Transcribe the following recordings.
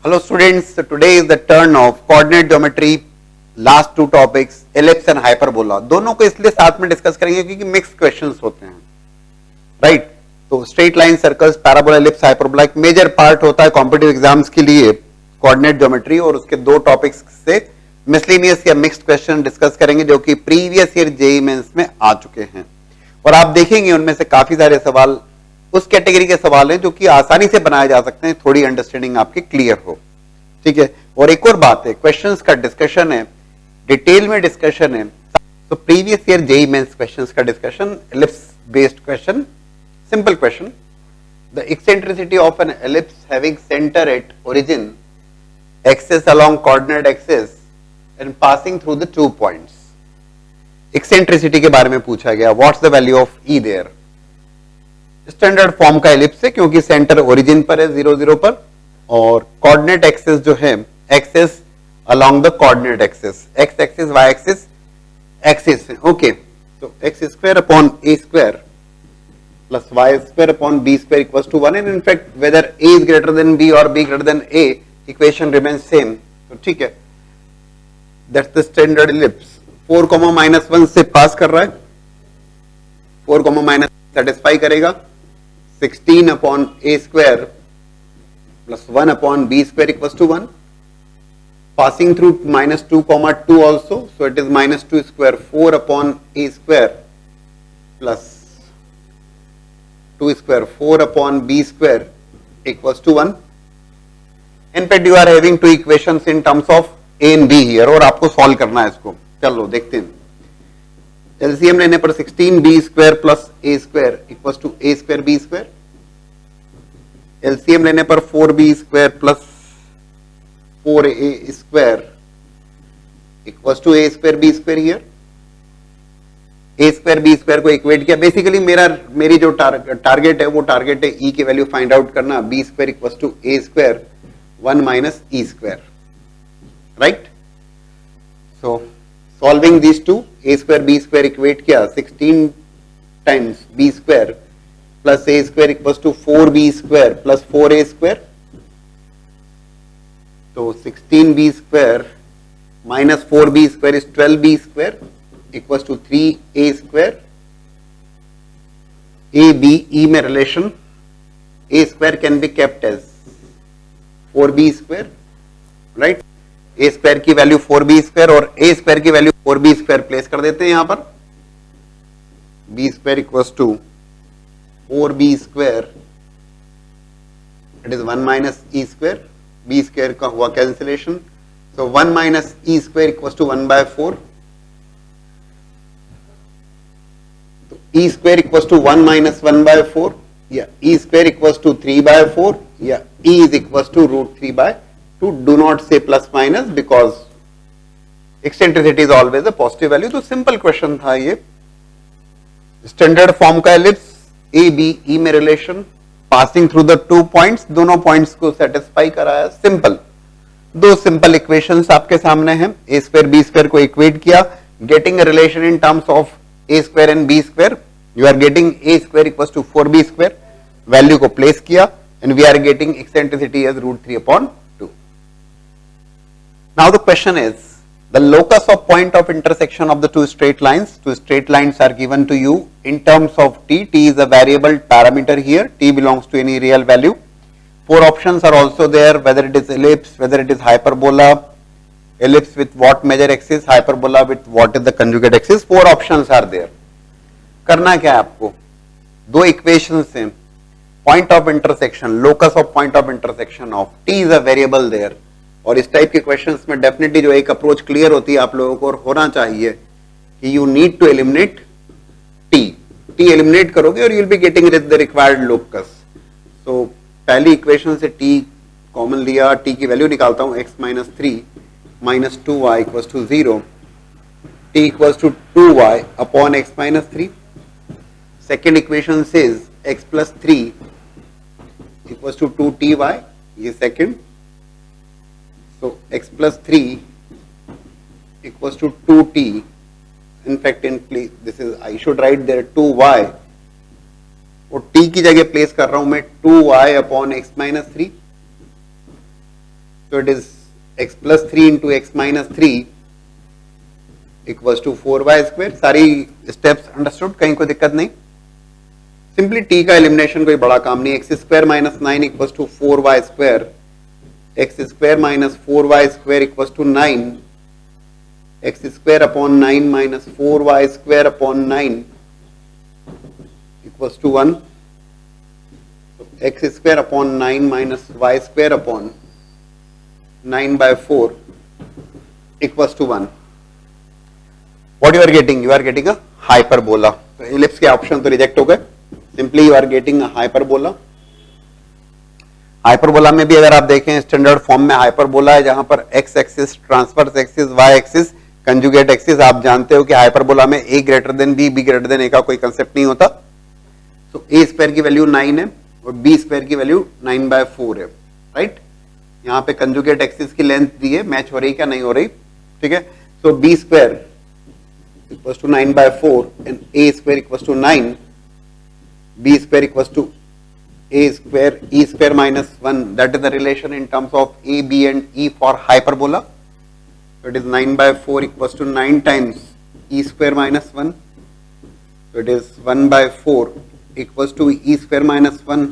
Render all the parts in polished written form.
Hello students, today is the turn of coordinate geometry, last two topics, ellipse and hyperbola. दोनों को इसलिए साथ में डिस्कस करेंगे क्योंकि मिक्स क्वेश्चंस होते हैं, राइट? तो straight line, circles, parabola, ellipse, hyperbola एक मेजर पार्ट होता है कॉम्पिटिटिव एग्जाम्स के लिए कोऑर्डिनेट ज्योमेट्री, और उसके दो टॉपिक्स से मिसलेनियस या मिक्स्ड क्वेश्चन डिस्कस करेंगे जो कि प्रीवियस ईयर जेईई मेंस में आ चुके हैं, और आप देखेंगे उनमें से काफी सारे सवाल उस कैटेगरी के सवाल हैं जो कि आसानी से बनाए जा सकते हैं, थोड़ी अंडरस्टैंडिंग आपकी क्लियर हो, ठीक है। और एक और बात है, क्वेश्चंस का डिस्कशन है, डिटेल में डिस्कशन है। तो previous year JEE mains questions का discussion, ellipse based question, simple question, the eccentricity of an ellipse having centre at origin axis along coordinate axis and passing through the 2 points. Eccentricity के बारे में पूछा गया, what's the value of E there. Standard form का ellipse है क्योंकि centre origin पर है 0 0 पर, और कोऑर्डिनेट एक्सिस जो है axis along the coordinate axis, x axis Y axis axis है, ओके। तो x square upon A square plus Y square upon B square equals to 1, and in fact whether A is greater than B और B greater than A, equation remains same, तो ठीक है। That's the standard ellipse. 4, -1 से पास कर रहा है, 4, satisfy करेगा, 16 upon A square plus 1 upon B square equals to 1, passing through -2, 2 also, so it is -2 square, 4 upon a square plus 2 square, 4 upon b square equals to 1. In fact, you are having two equations in terms of a and b here, और आपको solve करना है इसको। चलो देखते हैं। LCM लेने पर 16b square plus a square equals to a square b square, LCM लेने पर 4b square plus 4a square equals to a square b square. Here a square b square को इक्वेट किया, बेसिकली मेरी जो target है वो target है e की वैल्यू फाइंड आउट करना, b square equals to a square 1 minus e square, right. So solving this two, a square b square equate किया, 16 times b square plus a square equals to 4b square plus 4a square, तो 16b square minus 4b square is 12b square equals to 3a square. a b e में relation, a square can be kept as 4b square, right. a square की value 4b square और a square की value 4b square place कर देते हैं यहां पर, b square equals to 4b square, it is 1 minus e square, b square का हुआ cancellation, so 1 minus e square equals to 1/4, तो e square equals to 1 minus 1/4, या e स्क्वायर इक्वल्स टू 3/4, या e is equals to √3/2। Do not say plus minus because eccentricity is always a positive value. तो simple question था ये, standard form का ellipse, a b e में relation, passing through the 2 points, दोनों points को satisfy कराया, simple. दो simple equations आपके सामने हैं, ए स्क्वायर बी स्क्वायर को इक्वेट किया, getting relation in terms of a square and b square, you are getting a square equals to 4b square, value को प्लेस किया, and we are getting eccentricity as √3/2। Now the question is the locus of point of intersection of the two straight lines. Two straight lines are given to you in terms of t. T is a variable parameter here, t belongs to any real value. 4 options are also there, whether it is ellipse, whether it is hyperbola, ellipse with what major axis, hyperbola with what is the conjugate axis, 4 options are there. करना क्या है आपको, दो equations हैं, point of intersection, locus of point of intersection of t is a variable there, और इस type के questions में डेफिनेटली जो एक अप्रोच क्लियर होती है आप लोगों को होना चाहिए कि you need to eliminate t, t eliminate करोगे और you will be getting the required locus. So पहली इक्वेशन से टी कॉमन लिया, टी की वैल्यू निकालता हूं, x minus 3 minus 2y equals to 0, t equals to 2y upon x minus 3। Second equation से x plus 3 equals to 2ty, ये second. So x plus 3 equals to 2t. In fact, this is, I should write there 2y, और t की जगह place कर रहा हूं मैं 2y upon x minus 3। So it is x plus 3 into x minus 3 equals to 4y square. सारी steps understood, कहीं कोई दिक्कत नहीं. Simply t का elimination कोई बड़ा काम नहीं. x square minus 9 equals to 4y square. x square minus 4y square equals to 9. x square upon 9 minus 4y square upon 9 equals to 1. So x square upon 9 minus y square upon 9 by 4 equals to 1. What you are getting? You are getting a hyperbola. So ellipse के option तो reject हो गए. Simply you are getting a hyperbola. Hyperbola में भी अगर आप देखें standard form में हाइपरबोला है जहां पर x axis, transverse axis, y axis, conjugate axis. आप जानते हो कि हाइपरबोला में a greater than b, b greater than a का कोई कंसेप्ट नहीं होता. तो a स्क्वायर की वैल्यू 9 है और b स्क्वायर की वैल्यू 9/4 है. राइट, यहाँ पे कंजुगेट एक्सिस की लेंथ दी है, मैच हो रही क्या नहीं हो रही. ठीक है, so b square equals to 9/4 and a square equals to 9. b square equals to a square e square minus 1. That is the relation in terms of a, b and e for hyperbola. So it is 9/4 equals to 9 times e square minus 1. So it is 1/4 equals to e square minus 1.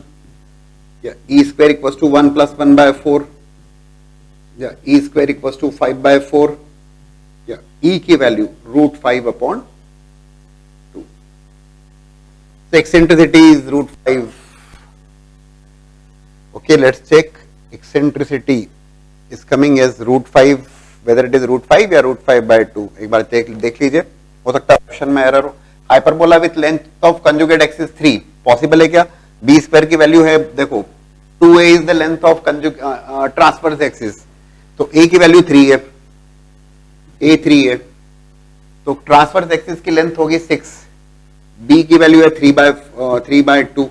Yeah, e square equals to 1 plus 1/4. Yeah, e square equals to 5/4. Yeah, e की value √5/2. So eccentricity is √5. Okay, let's check. Eccentricity is coming as √5. Whether it is √5 या √5/2. एक बार देख लीजिए, हो सकता है option में error हो. Hyperbola with length of conjugate axis 3 possible है क्या? b स्क्वायर की वैल्यू है, देखो 2a is the length of transverse axis. तो a की वैल्यू 3 है, a 3 है, तो ट्रांसवर्स एक्सिस की लेंथ होगी 6. b की वैल्यू है 3/2.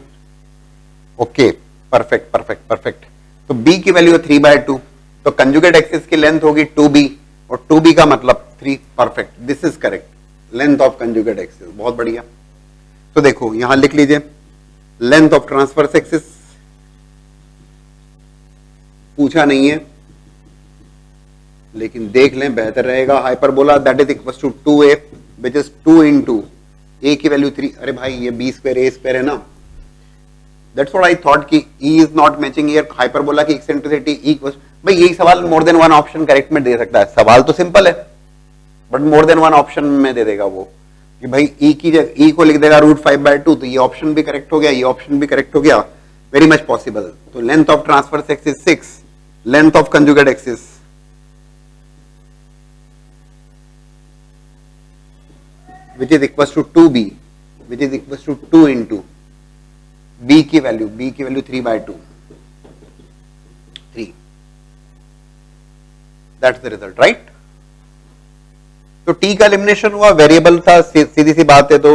Okay, perfect perfect perfect. तो b की वैल्यू है 3/2. तो कंजुगेट एक्सिस की लेंथ होगी 2b और 2b का मतलब 3. Perfect, this is correct. Length of conjugate axis, बहुत बढ़िया. तो देखो यहां लिख लीजिए लेंथ ऑफ ट्रांसवर्स एक्सिस पूछा नहीं है, लेकिन देख लें बेहतर रहेगा. Hyperbola that is equal to 2a which is 2 into a की वैल्यू 3. अरे भाई ये b स्क्वायर a स्क्वायर है ना. दैट्स व्हाट आई थॉट कि e is not matching here. Hyperbola की एक्सेंट्रिसिटी इक्वल. भाई यही सवाल more than one option correct में दे सकता है. सवाल तो सिंपल है but more than one option में दे देगा वो कि भाई e की जगह e को लिख देगा √5/2. तो ये ऑप्शन भी करेक्ट हो गया, ये ऑप्शन भी करेक्ट हो गया. Very much possible. तो length of transverse axis 6, length of conjugate axis which is equals to 2b, which is equals to 2 into b की value 3/2. 3. That's the result, right? तो t का एलिमिनेशन हुआ, variable था, सीधी सी बात है. तो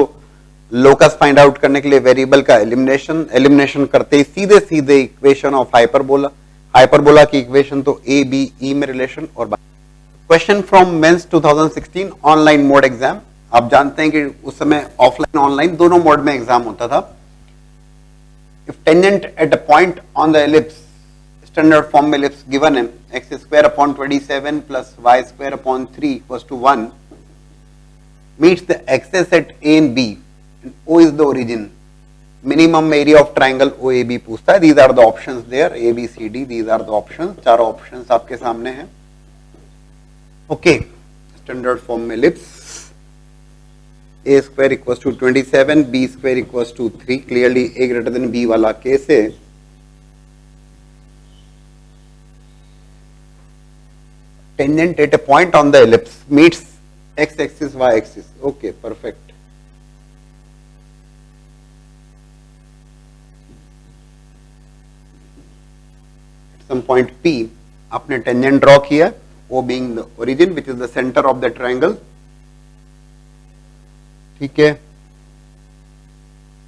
लोकस फाइंड आउट करने के लिए वेरिएबल का एलिमिनेशन करते ही सीधे इक्वेशन ऑफ हाइपरबोला की इक्वेशन. तो a b e में रिलेशन. और question from mains 2016 online mode exam. आप जानते हैं कि उस समय ऑफलाइन ऑनलाइन दोनों मोड में एग्जाम होता था. If tangent at a point on the ellipse, standard form में एलिप्स गिवन है x square upon 27 plus y square upon 3 equals to 1 meets the axes at a and b and o is the origin. Minimum area of triangle OAB पूछता है. These are the options there, A B C D, these are the options. चारों options आपके सामने हैं. Okay, standard form में ellipse a square equals to 27, b square equals to 3. Clearly a greater than b वाला case है. Tangent at a point on the ellipse meets x axis y axis. Okay, perfect. At some point P आपने tangent draw किया, O being the origin which is the center of the triangle. ठीक है.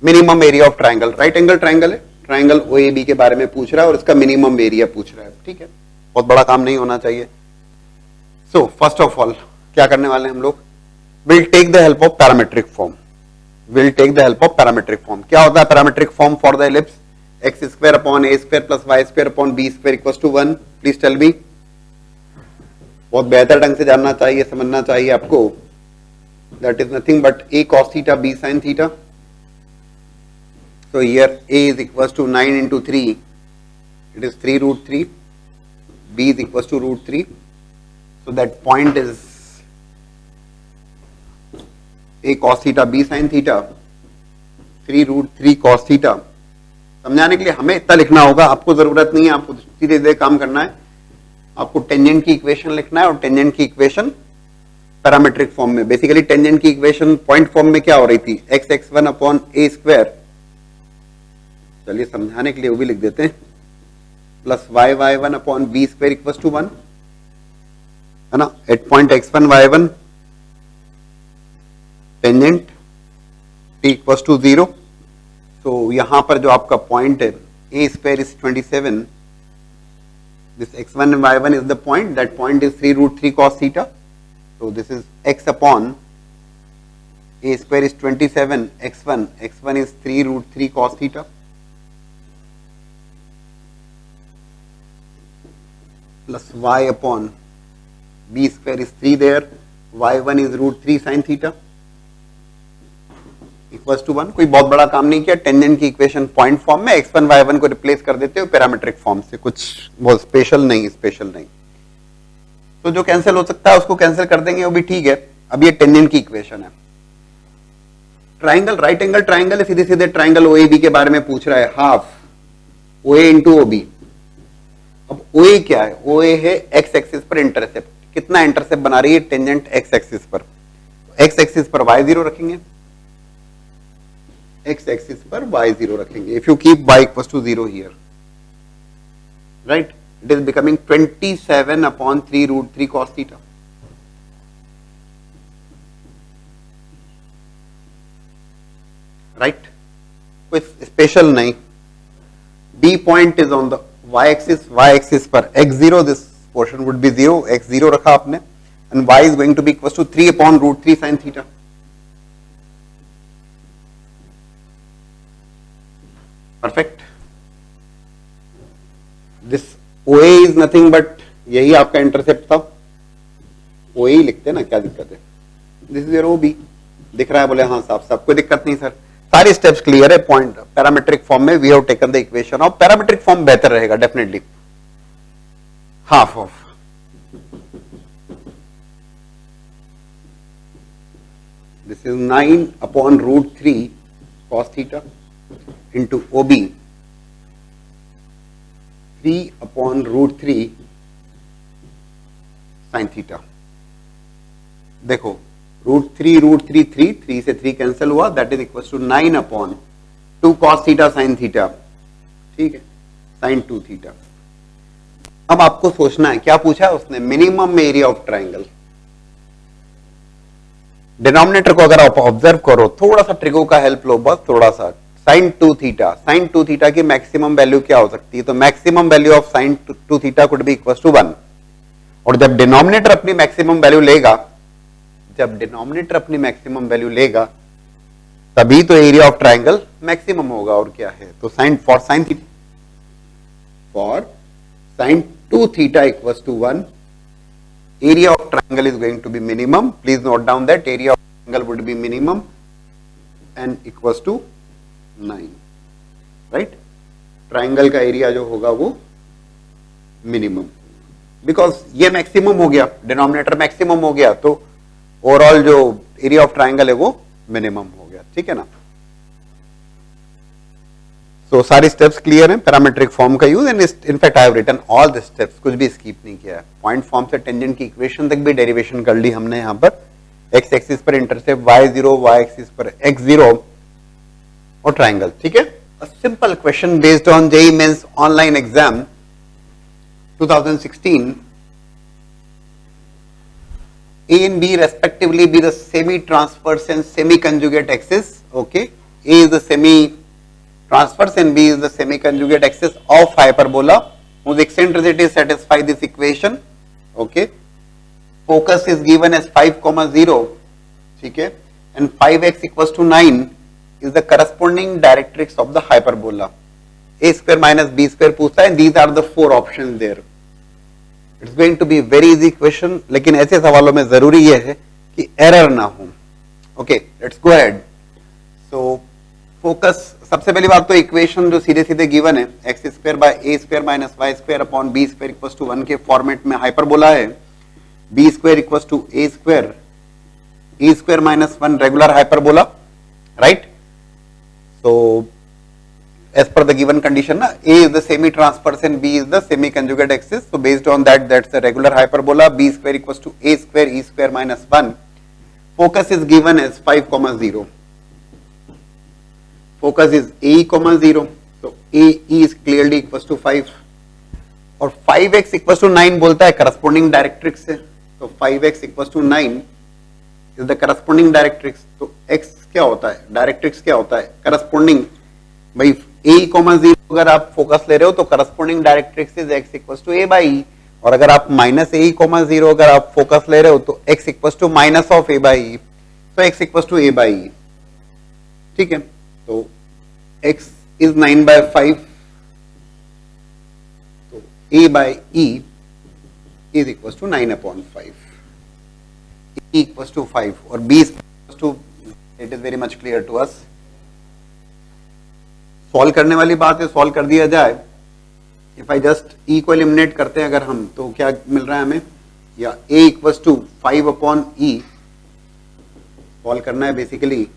Minimum area of triangle, right angle triangle है, triangle OAB के बारे में पूछ रहा है और इसका मिनिमम एरिया पूछ रहा है. ठीक है, बहुत बड़ा काम नहीं होना चाहिए. सो फर्स्ट ऑफ ऑल क्या करने वाले हैं हम लोग? Will take the help of parametric form. क्या होता है parametric form for the ellipse? x square upon a square plus y square upon b square equals to 1. Please tell me. बहुत बेहतर ढंग से जानना चाहिए, समझना चाहिए आपको। That is nothing but a cos theta b sin theta. So here a is equals to 9 into 3, it is 3 root 3, b is equals to root 3. So that point is a cos theta b sin theta, 3 root 3 cos theta. समझाने के लिए हमें इतना लिखना होगा, आपको जरूरत नहीं है, आपको सीधे सीधे काम करना है। आपको टेंजेंट की इक्वेशन लिखना है और टेंजेंट की इक्वेशन पैरामीट्रिक फॉर्म में। बेसिकली टेंजेंट की इक्वेशन पॉइंट फॉर्म में क्या हो रही थी, एक्स एक्स वन अपॉन ए स्क्वायर, चलिए समझाने के लिए वो भी लिख देते हैं, plus y y one upon B square equal to 1, है ना। At point x one y one tangent t equal to 0। तो यहां पर जो आपका पॉइंट है a square is 27, this x1 and y1 is the point, that point is 3 root 3 cos theta. So this is x upon a square is 27, x1 is 3 root 3 cos theta plus y upon b square is 3 there, y1 is root 3 sin theta equals to 1। कोई बहुत बड़ा काम नहीं किया, tangent की equation point form में x1 y1 को replace कर देते हो पैरामीट्रिक फॉर्म से, कुछ बहुत स्पेशल नहीं। तो जो कैंसिल हो सकता है उसको कैंसिल कर देंगे, वो भी ठीक है। अब ये टेंजेंट की इक्वेशन है। ट्राइंगल, राइट एंगल ट्राइंगल है, सीधे सीधे ट्राइंगल OAB के बारे में पूछ रहा है, हाफ OA इंटू OB। अब OA क्या है, OA है एक्स एक्सिस पर इंटरसेप्ट, कितना इंटरसेप्ट बना रही है टेंजेंट एक्स एक्सिस पर। एक्स एक्सिस पर y0 रखेंगे, x axis पर y0 रखेंगे। If you keep y equals to 0 here, right, it is becoming 27 upon 3 root 3 cos theta. Right? कोई स्पेशल नहीं। B point is on the y axis पर x0, this portion would be 0, x0 रखा आपने, and y is going to be equals to 3 upon root 3 sin theta. Perfect. This OA is nothing but यही आपका intercept था, OA लिखते हैं ना, क्या दिक्कत है। दिस इज योर OB, दिख रहा है, बोले हाँ साहब साहब कोई दिक्कत नहीं सर, सारे स्टेप्स क्लियर है। पॉइंट पैरामीट्रिक फॉर्म में we have taken the equation of parametric form, बेहतर रहेगा definitely. Half of this is 9 upon root 3 cos theta into OB, 3 upon root 3 sin theta। देखो रूट 3 से 3 कैंसिल हुआ, that is equal to 9 upon 2 cos theta sin theta, ठीक है, sin 2 theta. अब आपको सोचना है, क्या पूछा है उसने, minimum area of triangle. Denominator को अगर आप ऑब्जर्व करो, थोड़ा सा ट्रिको का हेल्प लो, बस थोड़ा सा। sin 2 थीटा की मैक्सिमम वैल्यू क्या हो सकती है, तो maximum value of sin 2 theta could be equal to 1। और जब डिनोमिनेटर अपनी मैक्सिमम वैल्यू लेगा, तभी तो एरिया ऑफ ट्राइंगल मैक्सिमम होगा, और क्या है। तो for sin 2 theta equal to 1, area of triangle is going to be minimum. Please note down that area of triangle would be minimum and equal to 9, right. Triangle का area जो होगा वो minimum, because ये maximum हो गया, denominator maximum हो गया, तो ओवरऑल जो एरिया ऑफ ट्राइंगल है वो मिनिमम हो गया, ठीक है ना। सो सारे स्टेप्स क्लियर हैं, पैरामीट्रिक फॉर्म का use, and in fact I have written all the steps, कुछ भी स्किप नहीं किया है। पॉइंट फॉर्म से टेंजेंट की इक्वेशन तक भी डेरिवेशन कर ली हमने यहाँ पर। एक्स एक्सिस पर इंटरसेप्ट y0, y एक्सिस पर x0 और ट्राइंगल, ठीक है। A simple question based on JEE mains online exam 2016। A and B respectively be the semi-transverse and semi-conjugate axis. Okay, A is the semi-transverse and B is the semi-conjugate axis of hyperbola whose eccentricity satisfy this equation. Okay, focus is given as 5,0, ठीक है, and 5x equals to 9 is the corresponding directrix of the hyperbola. A square minus B square पूछता है, these are the 4 options there. It's going to be very easy question, लेकिन ऐसे सवालों में जरूरी यह है कि एरर ना हो। Okay, let's go ahead. So focus, सबसे पहली बात तो इक्वेशन जो सीधे सीधे गिवन है, x square by a square minus y square upon B square equals to 1 के फॉर्मेट में हाइपरबोला है। B square equals to a square minus 1 regular hyperbola, right. So as per the given condition, na, A is the semi-transverse and B is the semi-conjugate axis. So based on that, that's the regular hyperbola. B square equals to A square E square minus 1. Focus is given as 5, 0. Focus is A, 0. So A E is clearly equals to 5. और 5x equals to 9 बोलता है corresponding directrix से. तो 5x equals to 9 is the corresponding directrix. तो x क्या होता है? Directrix क्या होता है? Corresponding भाई a, 0 अगर आप फोकस ले रहे हो तो corresponding directrix is x equals to a by e, और अगर आप माइनस a, 0 अगर आप फोकस ले रहे हो तो x equals to minus of a by e, तो x equals to a by e. ठीक है, तो x इज 9/5, तो a by e is equals to 9/5, e equals to 5 और b equals to, it is very much clear to us. Solve करने वाली बात है, सॉल्व कर दिया जाए। इफ आई जस्ट ई को एलिमिनेट करते हैं अगर हम, तो क्या मिल रहा है हमें, या a equals to 5/e, solve करना है basically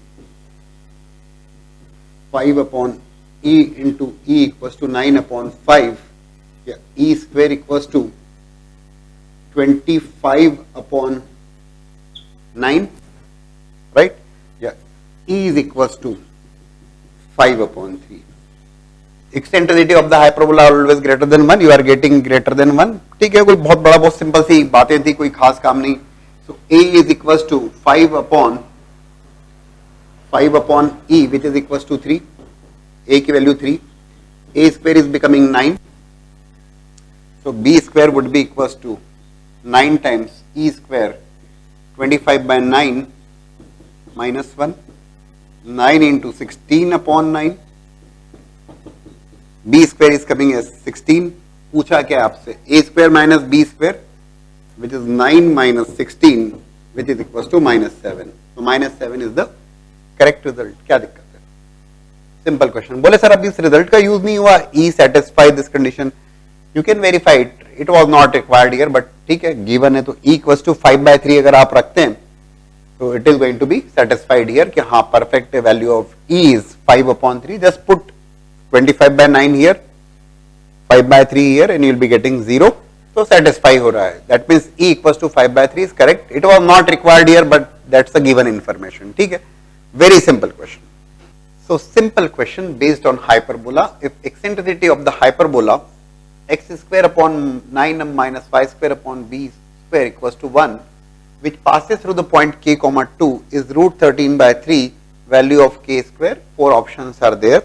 5/e into e equals to 9/5, या e square equals to 25/9, right, या e is equals to 5/3। Eccentricity of the hyperbola always greater than 1, you are getting greater than 1। ठीक है, कोई बहुत बड़ा, बहुत सिंपल सी बातें थी, कोई खास काम नहीं। So a is equals to 5/e which is equals to 3, a की value 3, a square is becoming 9, so b square would be equals to 9 times e square 25/9 minus 1, 9 into 16/9, b square is coming as 16। पूछा क्या आपसे, a square minus b square which is 9 minus 16 which is equals to -7, so -7 is the correct result। क्या दिक्कत है, simple question. बोले sir अभी इस result का यूज नहीं हुआ, e satisfy this condition, you can verify it, it was not required here, but ठीक है, given है तो e equals to 5/3 अगर आप रखते हैं तो it is going to be satisfied here कि हाँ perfect value of e is 5/3, just put 25/9 here, 5/3 here, and you will be getting 0, so satisfy हो रहा है, that means e equals to 5/3 is correct। it was not required here, but that's a given information। ठीक है, very simple question। so simple question based on hyperbola, if eccentricity of the hyperbola x square upon 9 minus y square upon b square equals to 1, which passes through the point k, 2 is √13/3 value of k square। 4 options are there।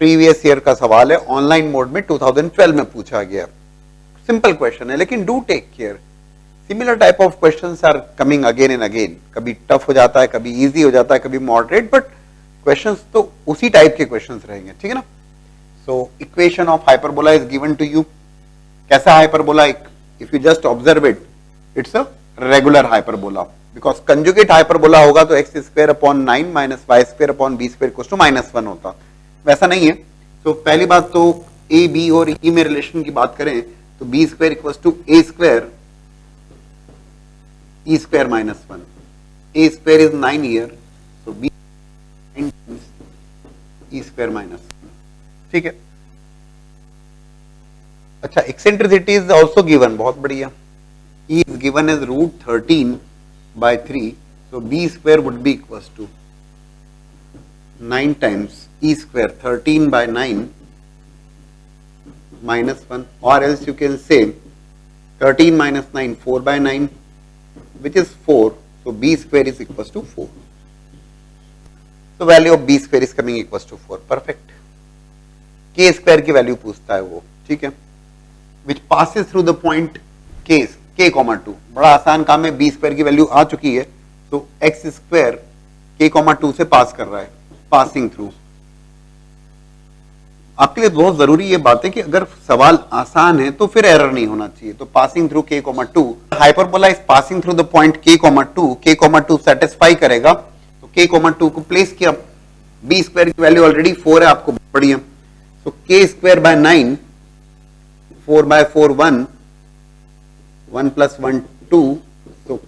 Previous year का सवाल है, online mode में 2012 में पूछा गया, simple question है, लेकिन do take care, similar type of questions are coming again and again, कभी टफ हो जाता है, कभी इजी हो जाता है, कभी मॉडरेट, बट क्वेश्चंस तो उसी टाइप के क्वेश्चंस रहेंगे। ठीक है ना। So equation of hyperbola is given to you. कैसा hyperbola, if you just observe it, it's a regular hyperbola, because conjugate hyperbola होगा तो x square upon 9 minus y square upon B square equals to -1 होता, वैसा नहीं है। तो पहली बात तो ए बी और ई में रिलेशन की बात करें तो b square equals to a square e square -1, a square is 9 here, so b e square -1। ठीक है, अच्छा, एक्सेंट्रिसिटी इज आल्सो गिवन, बहुत बढ़िया, e is given as √13/3, so b square would be equals to 9 times e square 13/9 -1, or else you can say 13 minus 9 4/9, which is 4, so b square is equals to 4, so value of b square is coming equals to 4, perfect। k square की value पूछता है वो, ठीक है, which passes through the point k, 2, बड़ा आसान काम है, b square की वैल्यू आ चुकी है, तो x square k, 2 से पास कर रहा है, passing through, आपके लिए बहुत जरूरी ये बात है कि अगर सवाल आसान है तो फिर एरर नहीं होना चाहिए। तो passing through k, 2 hyperbola is passing through the point k, 2 satisfy करेगा। तो k, 2 को प्लेस किया, b स्क्वायर की वैल्यू ऑलरेडी 4 है आपको बढ़िया। तो k square by 9, 4 by 4 1, 1 plus 1 2, तो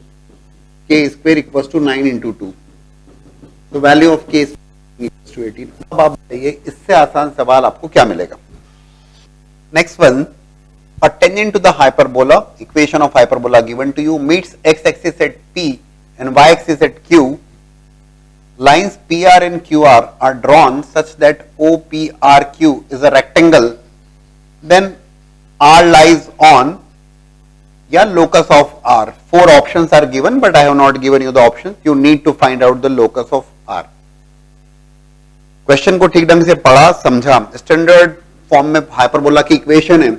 k square equals to 9 into 2। तो value of k equals to 18। अब आप बताइए इससे आसान सवाल आपको क्या मिलेगा। Next one, a tangent to the hyperbola, equation of hyperbola given to you, meets x-axis at p and y-axis at q. Lines PR and QR are drawn such that OPRQ is a rectangle. Then R lies on या locus of R. 4 options are given, but I have not given you the options. You need to find out the locus of R. Question को ठीक ढंग से पढ़ा समझा। Standard form में hyperbola की equation है,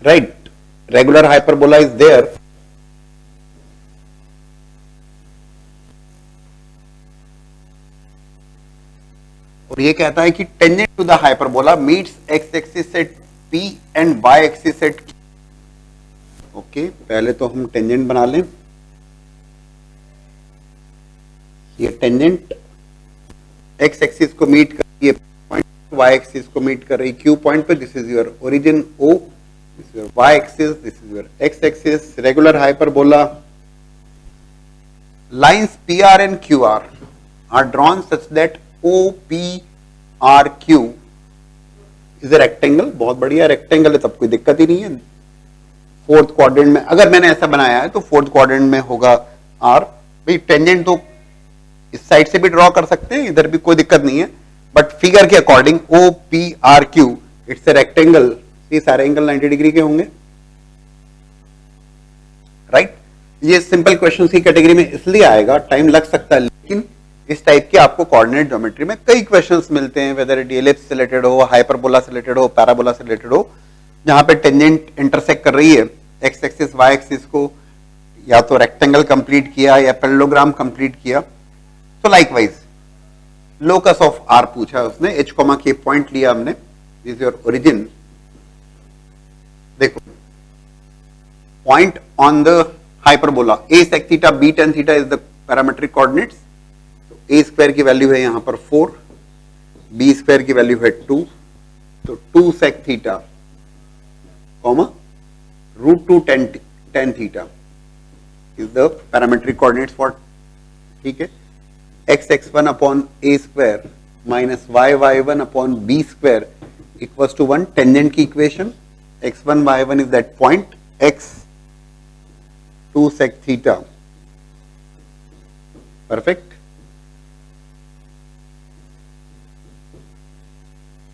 right? Regular hyperbola is there, और ये कहता है कि tangent to the hyperbola meets x axis at P and y axis at Q। Okay, पहले तो हम टेंजेंट बना लें। ये टेंजेंट x एक्सिस को मीट कर रही है पॉइंट, y एक्सिस को मीट कर रही है Q पॉइंट पे। This is your origin O, this is your y axis, this is your x axis. Regular hyperbola, lines PR and QR are drawn such that OPRQ is a rectangle। बहुत बढ़िया rectangle है, तब कोई दिक्कत ही नहीं है। Fourth quadrant में अगर मैंने ऐसा बनाया है तो फोर्थ क्वाड्रेंट में होगा R। भाई टेंजेंट तो इस साइड से भी ड्रॉ कर सकते हैं, इधर भी कोई दिक्कत नहीं है, बट फिगर के according OPRQ it's a rectangle. ये सारे एंगल 90 डिग्री के होंगे, राइट? ये सिंपल क्वेश्चन की कैटेगरी में इसलिए आएगा, टाइम लग सकता है, लेकिन इस टाइप के आपको कोऑर्डिनेट ज्योमेट्री में कई क्वेश्चंस मिलते हैं, वेदर इट एलिप्स से रिलेटेड हो, हाइपरबोला से रिलेटेड हो, पैराबोला से रिलेटेड हो, जहां पे टेंजेंट इंटरसेक्ट कर रही है एक्स एक्सिस वाई एक्सिस को, या तो रेक्टेंगल कंप्लीट किया या पैरेललोग्राम कंप्लीट किया। तो लाइकवाइज लोकस ऑफ आर पूछा उसने, एच कॉमा के पॉइंट लिया हमने, दिस योर ओरिजिन। देखो point on the hyperbola a sec theta b tan theta is the parametric coordinates. तो ए स्क्वायर की वैल्यू है यहां पर 4, बी स्क्वायर की वैल्यू है 2, तो 2 sec theta comma root 2 tan theta is the parametric coordinates for, ठीक है? X x one upon A square minus y y one upon B square equals to 1। Tangent की equation x1 y1 is that point, x 2 sec theta, perfect।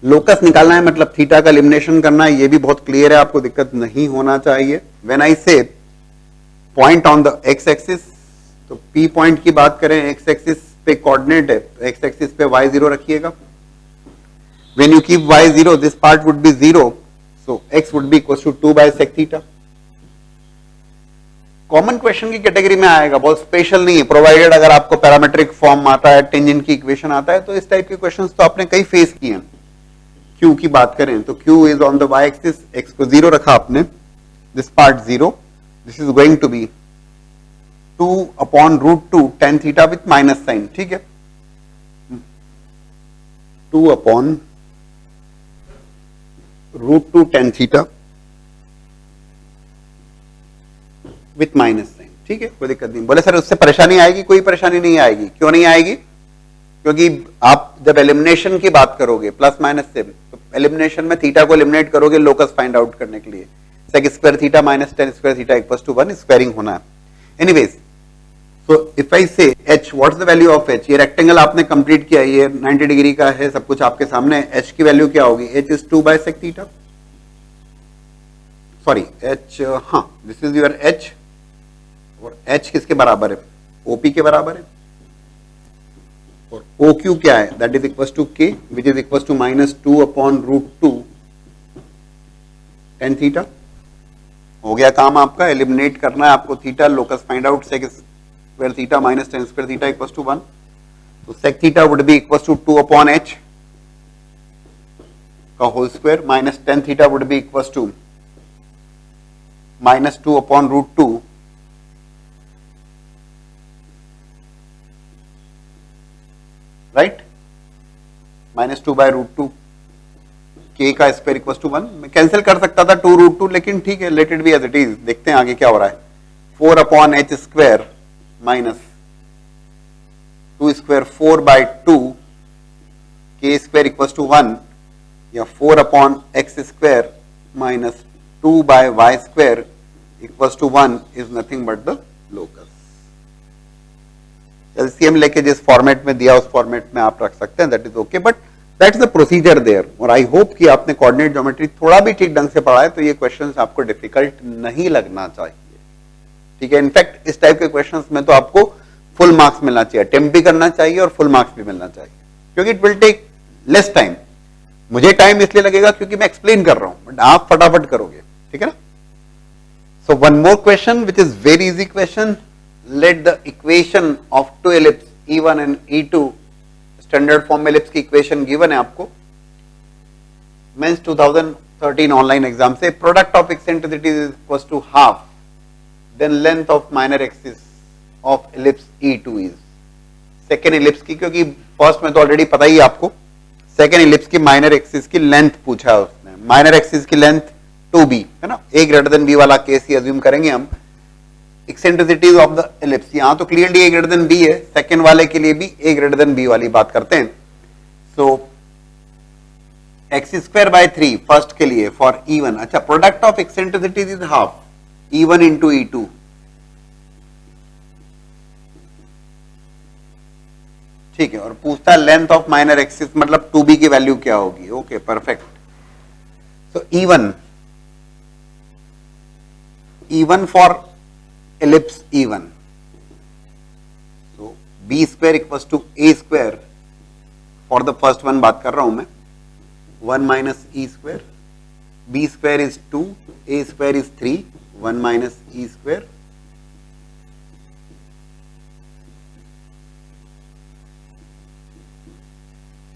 Locus निकालना है मतलब theta का elimination करना है, ये भी बहुत क्लियर है, आपको दिक्कत नहीं होना चाहिए। व्हेन आई से point on the x axis, तो P पॉइंट की बात करें, एक्स एक्सिस पे कोऑर्डिनेट है, एक्स एक्सिस पे y0 रखिएगा। When you keep y0 this part would be 0, so x would be equals to 2 by sec theta। Common question की category में आएगा, बहुत स्पेशल नहीं है, प्रोवाइडेड अगर आपको पैरामेट्रिक फॉर्म आता है, टेंजेंट की इक्वेशन आता है, तो इस टाइप के क्वेश्चंस तो आपने कई फेस किए हैं। q की बात करें तो q is on the y axis, x को 0 रखा आपने, this part 0, this is going to be 2 upon root 2 tan theta with minus sign, ठीक है? 2 upon root 2 tan theta with minus sign, ठीक है? कोई दिक्कत नहीं। बोले सर उससे परेशानी आएगी? कोई परेशानी नहीं आएगी। क्यों नहीं आएगी? क्योंकि आप जब एलिमिनेशन की बात करोगे प्लस माइनस से, तो एलिमिनेशन में थीटा को एलिमिनेट करोगे लोकस फाइंड आउट करने के लिए। Sec square theta minus tan square theta equals to 1, squaring होना है। Anyways, so if I say h, what's the value of h? ये रेक्टेंगल आपने कंप्लीट किया, ये 90 डिग्री का है, सब कुछ आपके सामने। h की वैल्यू क्या होगी? h is 2 by sec theta, sorry h, हाँ दिस इज योर h, और h किसके बराबर है? OP के बराबर है। और OQ क्या है? That is equal to k which is equal to minus 2 upon root 2 tan theta. हो गया काम आपका, एलिमिनेट करना है आपको थीटा, locus find out, sec square theta minus tan square theta equal to 1। तो sec theta would be equal to 2 upon h, का whole square minus tan theta would be equal to -2 upon √2 right, -2 by √2 k का square equal to 1। मैं cancel कर सकता था 2 √2, लेकिन ठीक है, let it be as it is. देखते हैं आगे क्या हो रहा है। 4 upon h square minus 2 square 4 by 2 k square equal to 1, या 4 upon x square minus 2 by y square equal to 1 is nothing but the locus. LCM लेके जिस फॉर्मेट में दिया उस फॉर्मेट में आप रख सकते हैं, that is okay, but that is the procedure there. और आई होप कि आपने कोऑर्डिनेट ज्योमेट्री थोड़ा भी ठीक ढंग से पढ़ा है तो ये क्वेश्चंस आपको डिफिकल्ट नहीं लगना चाहिए, ठीक है। इनफैक्ट इस टाइप के क्वेश्चंस में तो आपको फुल मार्क्स मिलना चाहिए, अटेम्प्ट भी करना चाहिए और फुल मार्क्स भी मिलना चाहिए, क्योंकि it will take less time. मुझे टाइम इसलिए लगेगा क्योंकि मैं एक्सप्लेन कर रहा हूं, बट आप फटाफट करोगे, ठीक है ना। So one more question which is very easy question. Let the equation of two ellipse E1 and E2, standard form में एलिप्स की इक्वेशन गिवन है आपको मेंस 2013 ऑनलाइन एग्जाम से। Product of eccentricities is equal to half, then length of minor axis of ellipse E2 is. Second ellipse की, क्योंकि first में तो already पता ही आपको, सेकेंड एलिप्स की माइनर एक्सिस की लेंथ पूछा है उसने। माइनर एक्सिस की लेंथ 2b है ना, a ग्रेटर देन b वाला केस ही अज्यूम करेंगे हम। एक्सेंट्रिसिटीज ऑफ द एलिप्स, यहां तो clearly a greater than b है, सेकंड वाले के लिए भी a ग्रेटर देन b वाली बात करते हैं। So x square by 3 first के लिए फॉर E1। अच्छा, product of eccentricities is half E1 into E2, ठीक है। और पूछता है लेंथ ऑफ माइनर एक्सिस, मतलब 2b की वैल्यू क्या होगी। Okay, perfect. So E1 for ellipse E1, so b square equals to a square for the first one बात कर रहा हूं मैं, 1 minus e square, b square is 2, a square is 3, 1 minus e square,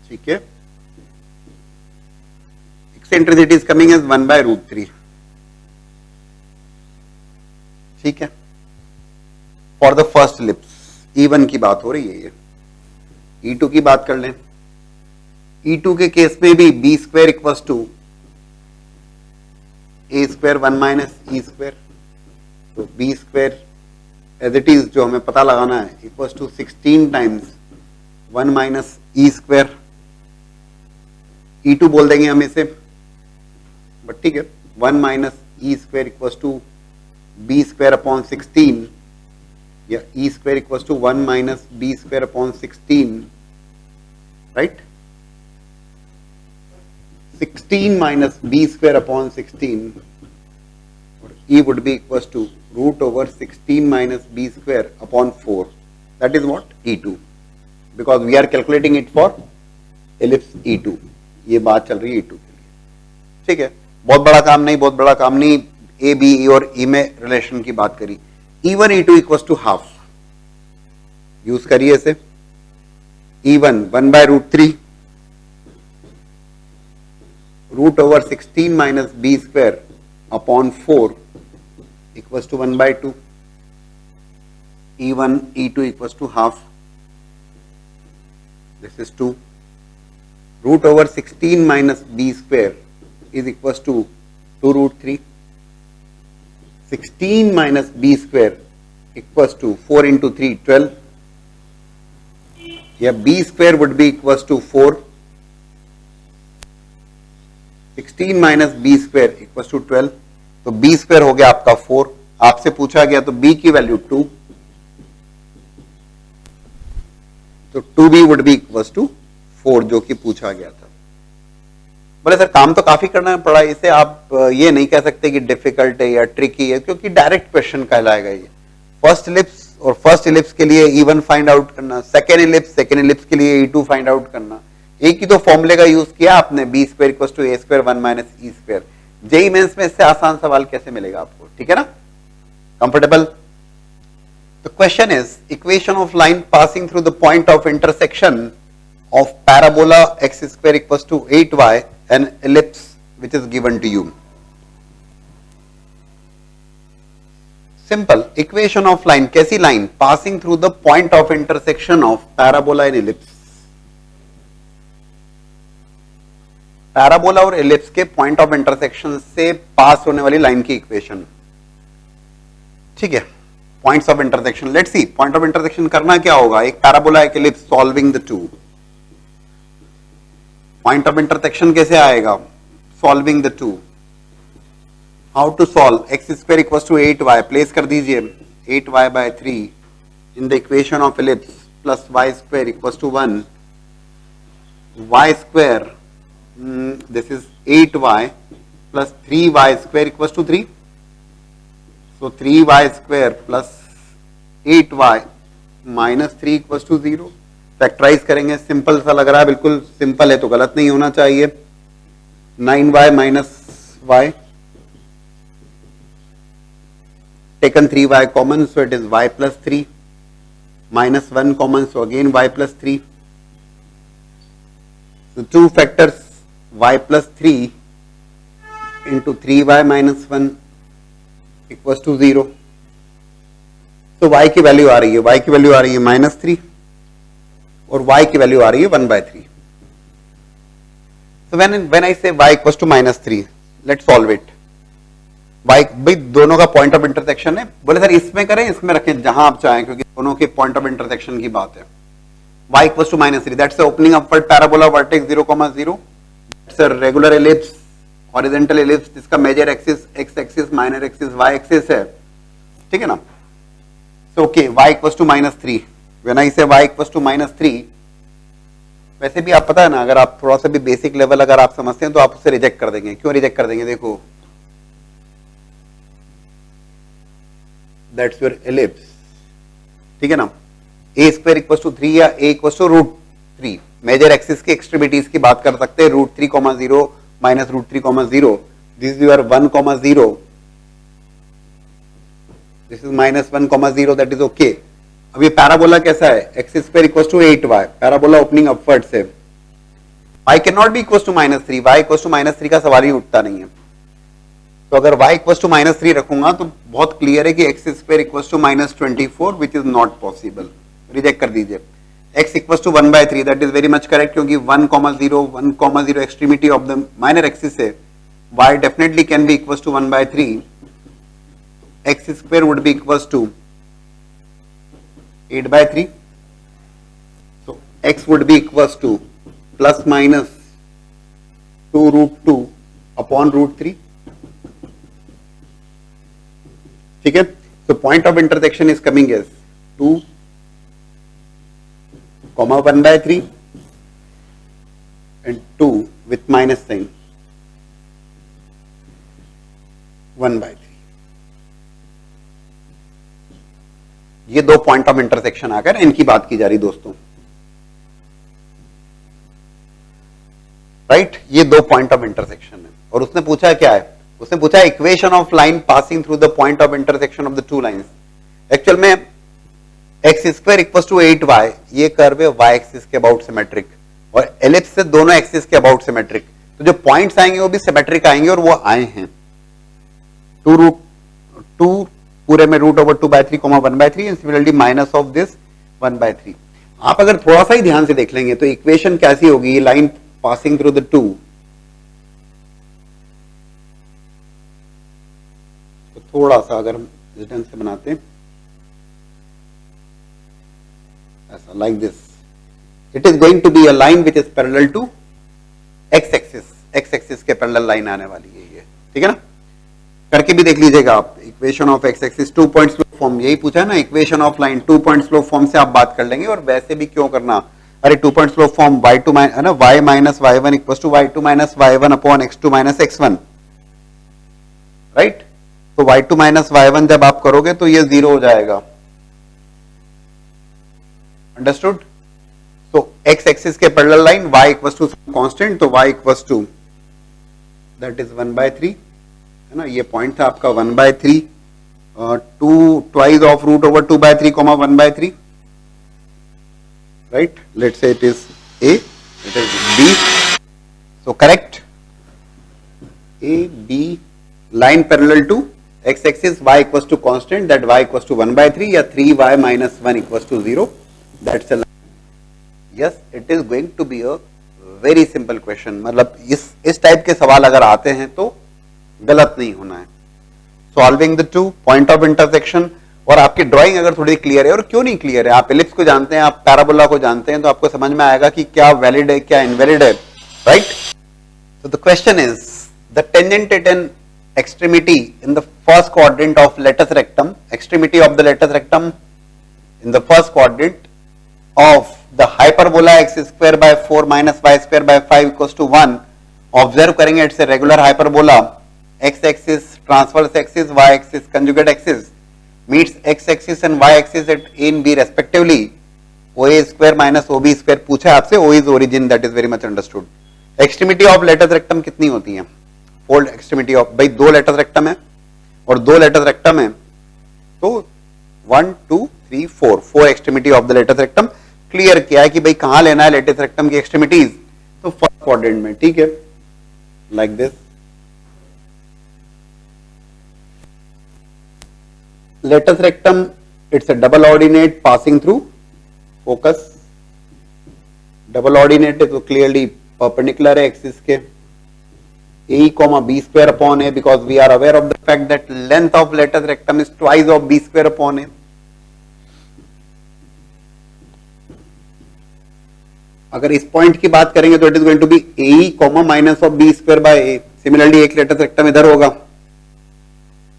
ठीक है। eccentricity is coming as 1 by √3, ठीक है। For the first ellipse E1 की बात हो रही है, ये E2 की बात कर लें। E2 के केस में भी b square equal to a square 1 minus e square, तो b square as it is जो हमें पता लगाना है equal to 16 times 1 minus e square. E2 बोल देंगे हम इसे, बट ठीक है, 1 minus e square equal to b square upon 16, या e square equal to 1 minus b square upon 16, right. 16 minus b square upon 16, और e would be equal to root over 16 minus b square upon 4, that is what E2, because we are calculating it for ellipse E2। ये बात चल रही है E2 के लिए, ठीक है। बहुत बड़ा काम नहीं, बहुत बड़ा काम नहीं। ए बी ई और ई में रिलेशन की बात करी। E1 E2 equal to half, use करिए इसे। E1 1 by √3 root over 16 minus b square upon 4 equal to 1 by 2। E1 E2 equal to half, this is 2 root over 16 minus b square is equal to 2√3। 16 minus b square equals to 4 into 3, 12. Yeah, b square would be equals to 4. 16 minus b square equals to 12. तो b square हो गया आपका 4। आपसे पूछा गया तो b की value 2, तो 2b would be equals to 4 जो कि पूछा गया था। बोले सर काम तो काफी करना पड़ा, इसे आप ये नहीं कह सकते कि डिफिकल्ट है या ट्रिकी है, क्योंकि डायरेक्ट क्वेश्चन कहलाएगा ये। फर्स्ट इलिप्स और फर्स्ट इलिप्स के लिए E1 फाइंड आउट करना, सेकेंड इलिप्स के लिए E2 फाइंड आउट करना। एक ही तो फॉर्मूले का यूज किया आपने, b square equal to a square 1 minus e square. JEE mains में इससे आसान सवाल कैसे मिलेगा आपको, ठीक है ना, comfortable. The question is equation of line passing through the point of intersection of parabola x square equals to 8y an ellipse which is given to you. Simple equation of line. कैसी line? Passing through the point of intersection of parabola and ellipse. Parabola और ellipse के point of intersection से पास होने वाली line की equation. ठीक है, points of intersection. Let's see point of intersection करना क्या होगा. एक पैराबोला एक ellipse, solving the two. Point of intersection कैसे आएगा? Solving the two. How to solve? X square equals to 8y. Place कर दीजिए 8y by 3 in the equation of ellipse plus y square equals to 1. y square this is 8y plus 3y square equals to 3. So 3y square plus 8y minus 3 equals to 0. Factorise करेंगे. Simple सा लग रहा है, बिल्कुल simple है तो गलत नहीं होना चाहिए. 9y minus y, taken 3y common, so it is y plus 3, minus 1 common, so again y plus 3. So two factors y plus 3 into 3y minus 1 equals to 0. तो y की वैल्यू आ रही है, y की वैल्यू आ रही है minus 3 और y की value आ रही है 1/3. So when I say y equals to minus 3, let's solve it. y भाई दोनों का पॉइंट ऑफ इंटरसेक्शन है. बोले सर इसमें करें इसमें रखें, जहां आप चाहें, क्योंकि दोनों के पॉइंट ऑफ इंटरसेक्शन की बात है. y equals to minus 3, that's the opening upward parabola vertex 0,0. It's a regular ellipse, horizontal ellipse जिसका major axis x axis, minor axis y axis है. ठीक है ना. So okay, y equals to minus 3. When I say y equals to minus 3, वैसे भी आप पता है ना, अगर आप थोड़ा सा भी बेसिक लेवल अगर आप समझते हैं तो आप उसे रिजेक्ट कर देंगे. क्यों रिजेक्ट कर देंगे? देखो, that's your ellipse. ठीक है ना. a स्क्वायर इक्वल्स टू 3 या a equals to √3. Major axis की एक्सट्रीमिटीज की बात कर सकते हैं. √3,0 minus √3,0. This is your 1,0. This is minus 1,0. That is okay. अब ये पैराबोला कैसा है? X square equals to 8y. Parabola opening upward से. y can not be equals to minus 3. y equals to minus 3 का सवाल ही उठता नहीं है. तो अगर y इक्वल्स टू माइनस 3 रखूंगा तो बहुत क्लियर है कि x square equals to minus 24, which is not possible. Reject कर दीजिए. x equals to 1/3, that is very much correct, क्योंकि 1,0 extremity of the minor axis है. y definitely can be equals to 1/3. x square would be equals to 8/3. so x would be equals to plus minus 2√2 upon √3. ठीक है. so point of intersection is coming as 2, 1/3 and 2 with minus sign 1/3. ये दो point of intersection आकर इनकी बात की जा रही दोस्तों. राइट, ये दो पॉइंट ऑफ इंटरसेक्शन है. और उसने पूछा क्या है? उसने पूछा equation of line passing through the point of intersection of the two lines. Actual में x square equals to 8y, ये कर्व है y एक्सिस के अबाउट सिमेट्रिक, और एलिप्स से दोनों एक्सिस के अबाउट सिमेट्रिक. तो जो पॉइंट्स आएंगे वो भी सिमेट्रिक आएंगे, और वो आए हैं 2√2 पूरे में √2/3, 1/3 and similarly minus of this 1/3. आप अगर थोड़ा सा ही ध्यान से देख लेंगे तो इक्वेशन कैसी होगी? ये लाइन पासिंग थ्रू द 2, तो थोड़ा सा अगर हम इस ढंग से बनाते हैं ऐसा, like this, it is going to be a line which is parallel to x axis. X axis के पैरेलल लाइन आने वाली है ये. ठीक है ना. करके भी देख लीजिएगा आप. Equation of x axis 2 point slope form, यही पूछा है ना. Equation of line 2 point slope form से आप बात कर लेंगे. और वैसे भी क्यों करना, अरे 2 पॉइंट स्लोप फॉर्म y2 है ना, y minus y1 equal to y2 minus y1 upon x2 minus x1. Right. तो y2 माइनस y1 जब आप करोगे तो ये 0 हो जाएगा. अंडरस्टूड. तो x एक्सिस के parallel line y equal to constant, तो y equal to that is 1/3 है ना. ये पॉइंट था आपका 1/3, 2 twice of √2/3, 1/3. right, let's say it is A, it is B. So correct. A B line parallel to x axis, y equals to constant, that y equals to 1/3 या 3y minus 1 equals to 0. That's a line. Yes, it is going to be a very simple question. मतलब इस type के सवाल अगर आते हैं तो गलत नहीं होना है. Solving the two point of intersection. और आपकी ड्राइंग अगर थोड़ी क्लियर है, और क्यों नहीं क्लियर है, आप एलिप्स को जानते हैं, आप पैराबोला को जानते हैं, तो आपको समझ में आएगा कि क्या वैलिड है क्या इनवैलिड है, right. So the question is, the tangent at an extremity in the first quadrant of latus rectum, extremity of the latus rectum in the first quadrant of the hyperbola x square by 4 minus y square by 5 equals to 1. Observe करेंगे it's a regular hyperbola, x axis transverse axis, y axis conjugate axis meets x axis and y axis at a and b respectively. OA square minus OB square पूछा है आपसे, O is origin, that is very much understood. Extremity of latus rectum कितनी होती है? Fold extremity of, भाई दो latus rectum है और दो लेटस रेक्टम है, तो 1 2 3 4 extremity of the latus rectum. Clear किया है कि भाई कहां लेना है लेटस रेक्टम की एक्सट्रीमिटीज, तो फर्स्ट क्वाड्रेंट में. ठीक है, like this. Latus rectum, it's a double ordinate passing through focus. Double ordinate है तो क्लियरली perpendicular है एक्सिस के. A comma B square upon A, because we are aware of the fact that length of latus rectum is twice of B square upon A. अगर इस point की बात करेंगे तो it is going to be AE comma minus of B square by A. Similarly एक latus rectum इधर होगा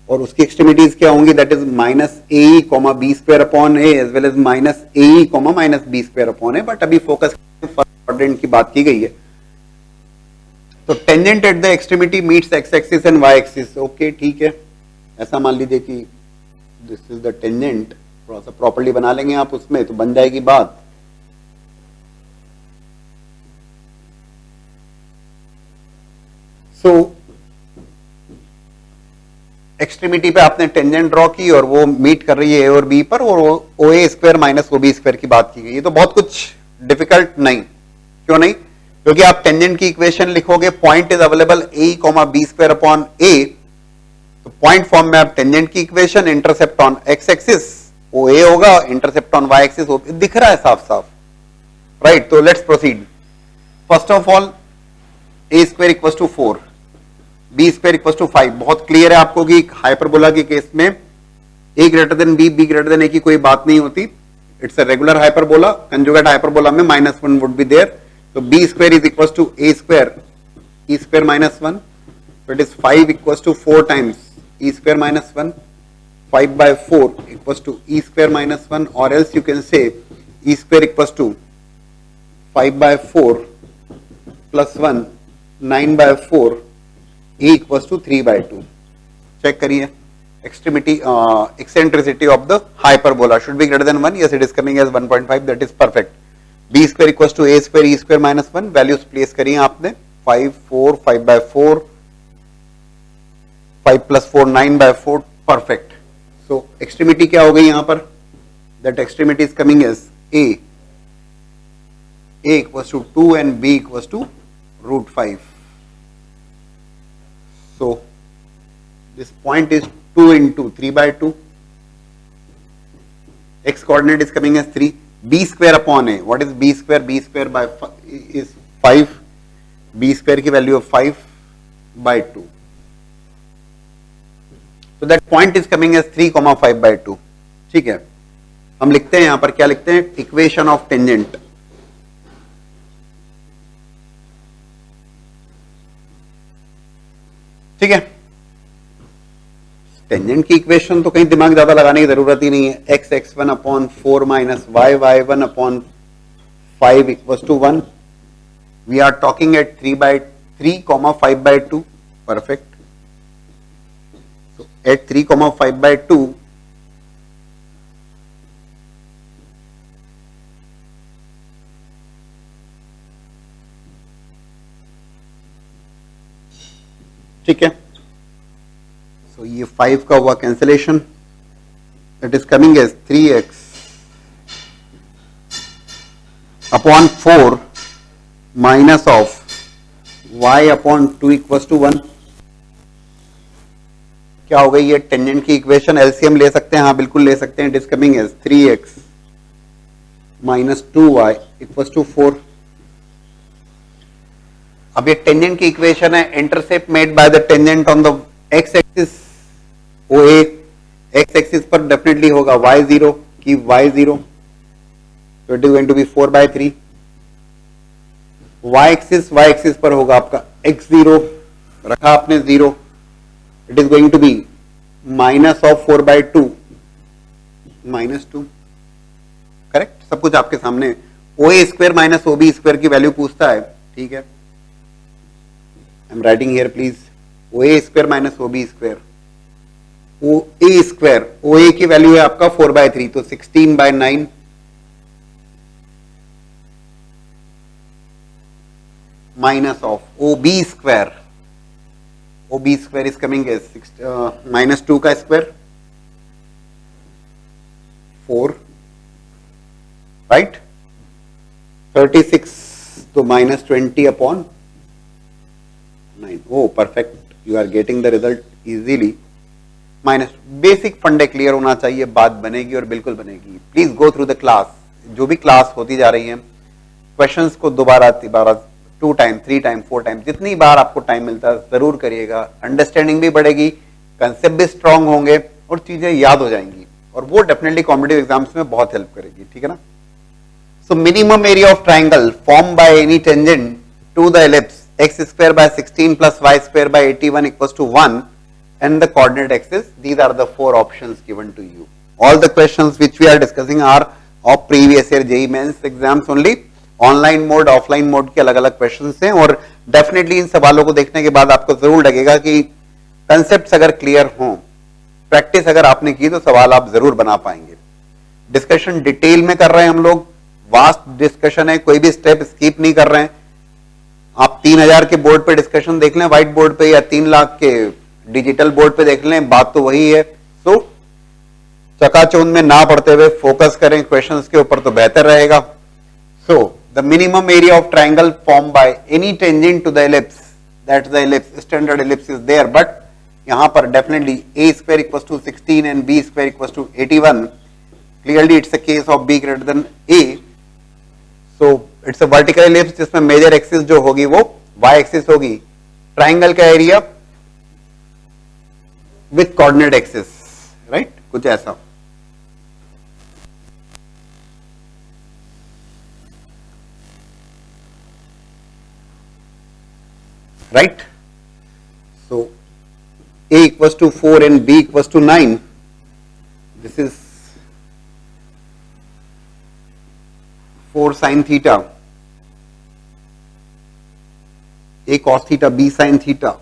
और उसकी एक्सट्रीमिटीज क्या होंगी, that is minus AE comma B square upon A as well as minus AE comma minus B square upon A. But अभी focus first quadrant की बात की गई है. तो tangent at the extremity meets x axis and y axis. Okay, ठीक है, ऐसा मान लीजिए कि दिस इज द टेंजेंट. थोड़ा सा प्रॉपर्ली बना लेंगे आप उसमें तो बन जाएगी बात. सो एक्सट्रीमिटी पे आपने टेंजेंट ड्रॉ की और वो मीट कर रही है ए और बी पर, और O A square minus O B square की बात की गई है. तो बहुत कुछ डिफिकल्ट नहीं. क्यों नहीं? क्योंकि आप टेंजेंट की इक्वेशन लिखोगे, point is available a comma b square upon a, तो पॉइंट फॉर्म में आप टेंजेंट की equation, intercept on x axis O A होगा, इंटरसेप्ट ऑन वाई एक्सिस दिख रहा है साफ साफ, राइट. तो let's proceed. First of all a square equal to 4, b square equal to 5. बहुत क्लियर है आपको कि हाइपरबोला के केस में a greater than b, b greater than a की कोई बात नहीं होती. It's a regular hyperbola. Conjugate hyperbola में -1 would be there. So b square is equals to a square, e square minus 1. So it is 5 equals to 4 times e square minus 1. 5 by 4 equals to e square minus 1, or else you can say e square equals to 5 by 4 plus 1, 9 by 4, e equals to 3 by 2. Check करिए. Extremity, eccentricity of the hyperbola should be greater than 1. Yes, it is coming as 1.5. That is perfect. b square equals to a square, e square minus 1. Values place करिए आपने. 5 4 5 by 4, 5 plus 4 9 by 4. Perfect. So extremity क्या हो गई यहां पर? That extremity is coming as a equals to 2 and b equals to √5. So this point is 2 into 3 by 2. X coordinate is coming as 3. b square upon a. What is b square? b square by is 5. b square की value 5 by 2. So that point is coming as 3, 5 by 2. ठीक है, हम लिखते हैं यहां पर, क्या लिखते हैं? Equation of tangent. ठीक है, टेंजेंट की इक्वेशन तो कहीं दिमाग ज्यादा लगाने की जरूरत ही नहीं है. X x1 upon 4 minus y y1 upon 5 equals to 1. We are talking at 3 by 3, 5 by 2. Perfect. So at 3, 5 by 2, ठीक है. So ये 5 का हुआ cancellation. It is coming as 3x upon 4 minus of y upon 2 equals to 1. क्या हो गई ये tangent की इक्वेशन, एलसीएम ले सकते हैं, हाँ बिल्कुल ले सकते हैं। It is coming as 3x minus 2y equal to 4। अब ये टेंजेंट की इक्वेशन है, intercept made by the tangent on the x axis, वो एक एक्स एक्सिस पर डेफिनेटली होगा y0 की y0, तो it is going to be 4/3। y axis पर होगा आपका x0, रखा आपने 0, it is going to be minus of 4/2 -2। Correct, सब कुछ आपके सामने। OA² माइनस OB² की वैल्यू पूछता है, ठीक है, I am writing here please, OA² minus OB², OA की वैल्यू है आपका 4/3, तो 16/9 minus of OB², OB² is coming as -2 का स्क्वायर 4, राइट, 36, तो -20/9। Oh perfect, you are getting the result easily. Minus, basic फंडे क्लियर होना चाहिए, बात बनेगी और बिल्कुल बनेगी। Please go through the class, जो भी क्लास होती जा रही है, क्वेश्चंस को दोबारा 2 टाइम 3 टाइम 4 टाइम जितनी बार आपको टाइम मिलता है जरूर करिएगा। अंडरस्टैंडिंग भी बढ़ेगी, कंसेप्ट भी स्ट्रांग होंगे और चीजें याद हो जाएंगी, और वो डेफिनेटली कॉम्पिटिटिव एग्जाम्स में बहुत हेल्प करेगी, ठीक है ना। So minimum area of triangle form by any tangent to the ellipse x² + 16 + y² / 81 = 1 and the coordinate axis. These are the 4 options given to you. All the questions which we are discussing are of previous year JEE Mains exams only. Online mode, offline mode के अलग अलग questions हैं, और definitely in सवालों को देखने के बाद आपको जरूर लगेगा कि कंसेप्ट्स अगर क्लियर हों, प्रैक्टिस अगर आपने की, तो सवाल आप जरूर बना पाएंगे। डिस्कशन डिटेल में कर रहे हैं हम लोग, वास्ट डिस्कशन है, कोई भी स्टेप स्किप नहीं कर रहे हैं। आप 3000 के बोर्ड पे डिस्कशन देख लें व्हाइट बोर्ड पे, या 3 लाख के डिजिटल बोर्ड पे देख लें, बात तो वही है। तो चकाचौंध में ना पढ़ते हुए फोकस करें क्वेश्चंस के ऊपर, तो बेहतर रहेगा। So the minimum area of triangle formed by any tangent to the ellipse, that's the ellipse, standard ellipse is there, but यहाँ पर definitely a² = 16 and b² = 81. Clearly it's a case of b greater than a. So it's a vertical ellipse जिसमें major axis जो होगी वो y axis होगी, triangle का area with coordinate axis, right, कुछ ऐसा। Right, so a = 4 and b = 9. This is 4 sin theta, a cos theta, b sin theta.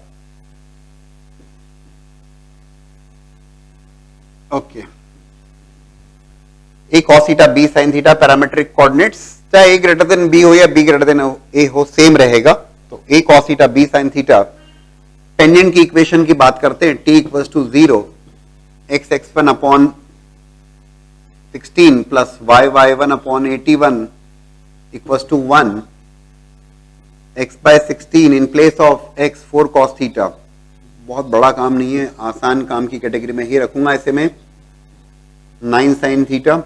Okay, a cos theta, b sin theta parametric coordinates, चाहे a greater than b हो या b greater than a हो, same रहेगा। तो a cos theta, b sin theta। Tangent की equation की बात करते हैं, t = 0, x(1/16 + y(1/81) = 1, x/16 in place of x 4 cos theta। बहुत बड़ा काम नहीं है, आसान काम की कैटेगरी में ही रखूंगा ऐसे में। 9 sin theta